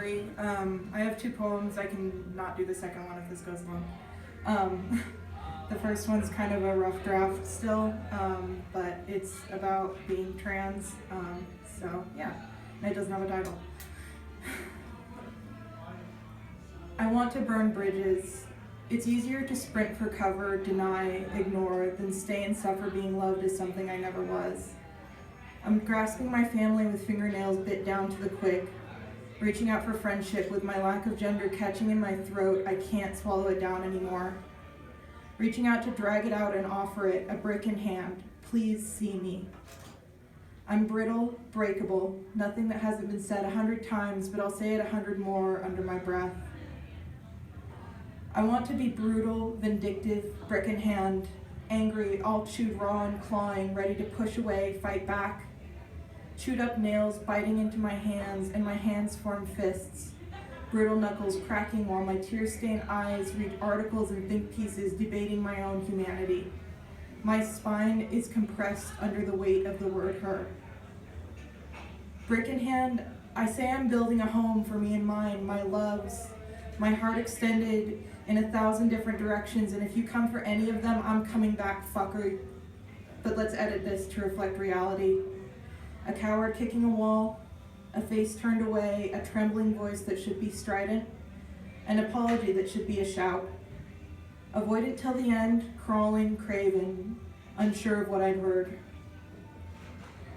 story. I have 2 poems. I can not do the second one if this goes long. The first one's kind of a rough draft still, but it's about being trans, so yeah, and it doesn't have a title. I want to burn bridges. It's easier to sprint for cover, deny, ignore, than stay and suffer being loved as something I never was. I'm grasping my family with fingernails bit down to the quick, reaching out for friendship with my lack of gender catching in my throat. I can't swallow it down anymore. Reaching out to drag it out and offer it, a brick in hand. Please see me. I'm brittle, breakable, nothing that hasn't been said 100 times, but I'll say it 100 more under my breath. I want to be brutal, vindictive, brick in hand, angry, all chewed raw and clawing, ready to push away, fight back. Chewed up nails biting into my hands, and my hands form fists. Brittle knuckles cracking while my tear-stained eyes read articles and think pieces debating my own humanity. My spine is compressed under the weight of the word her. Brick in hand, I say I'm building a home for me and mine, my loves, my heart extended in 1,000 different directions, and if you come for any of them, I'm coming back, fucker. But let's edit this to reflect reality. A coward kicking a wall, a face turned away, a trembling voice that should be strident, an apology that should be a shout. Avoidant till the end, crawling, craven, unsure of what I'd heard.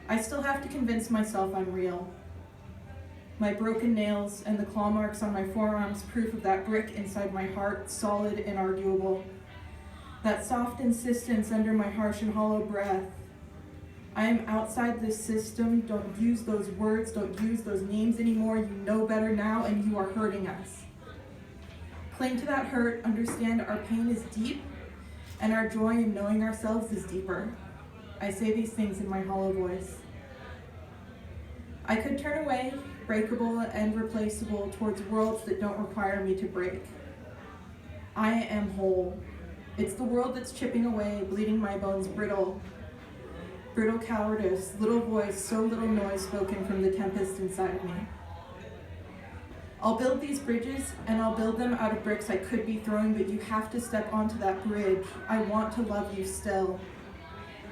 I still have to convince myself I'm real. My broken nails and the claw marks on my forearms, proof of that brick inside my heart, solid, inarguable. That soft insistence under my harsh and hollow breath. I am outside this system. Don't use those words, don't use those names anymore. You know better now, and you are hurting us. Cling to that hurt, understand our pain is deep, and our joy in knowing ourselves is deeper. I say these things in my hollow voice. I could turn away, breakable and replaceable, towards worlds that don't require me to break. I am whole. It's the world that's chipping away, bleeding my bones brittle. Brittle cowardice, little voice, so little noise spoken from the tempest inside of me. I'll build these bridges, and I'll build them out of bricks I could be throwing, but you have to step onto that bridge. I want to love you still.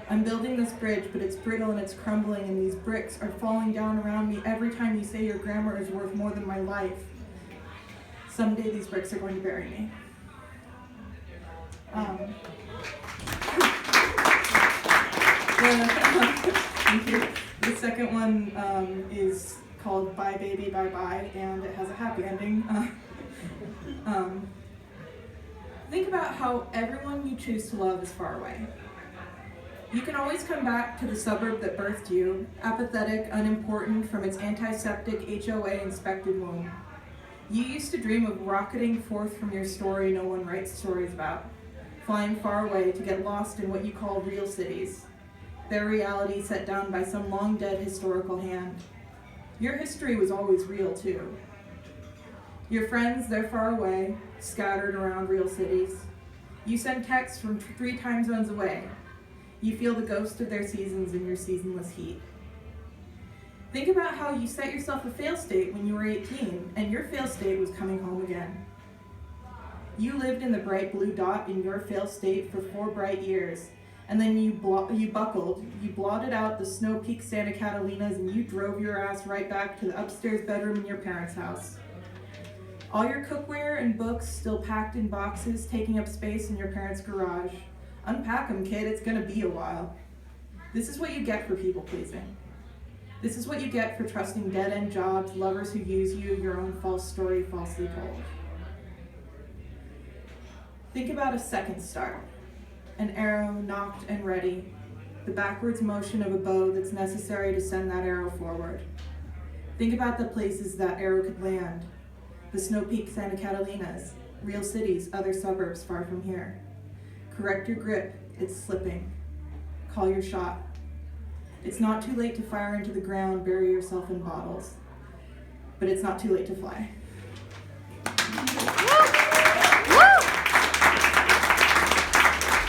I'm building this bridge, but it's brittle and it's crumbling, and these bricks are falling down around me every time you say your grammar is worth more than my life. Someday these bricks are going to bury me. The second one is called Bye Baby Bye Bye, and it has a happy ending. Think about how everyone you choose to love is far away. You can always come back to the suburb that birthed you, apathetic, unimportant from its antiseptic HOA-inspected womb. You used to dream of rocketing forth from your story no one writes stories about, flying far away to get lost in what you call real cities, their reality set down by some long-dead historical hand. Your history was always real, too. Your friends, they're far away, scattered around real cities. You send texts from 3 time zones away. You feel the ghost of their seasons in your seasonless heat. Think about how you set yourself a fail state when you were 18, and your fail state was coming home again. You lived in the bright blue dot in your fail state for 4 bright years, and then you buckled, you blotted out the snow-peaked Santa Catalinas, and you drove your ass right back to the upstairs bedroom in your parents' house. All your cookware and books still packed in boxes, taking up space in your parents' garage. Unpack them, kid, it's gonna be a while. This is what you get for people-pleasing. This is what you get for trusting dead-end jobs, lovers who use you, your own false story falsely told. Think about a second start. An arrow nocked and ready. The backwards motion of a bow that's necessary to send that arrow forward. Think about the places that arrow could land. The snow-peaked Santa Catalinas, real cities, other suburbs far from here. Correct your grip, it's slipping. Call your shot. It's not too late to fire into the ground, bury yourself in bottles. But it's not too late to fly.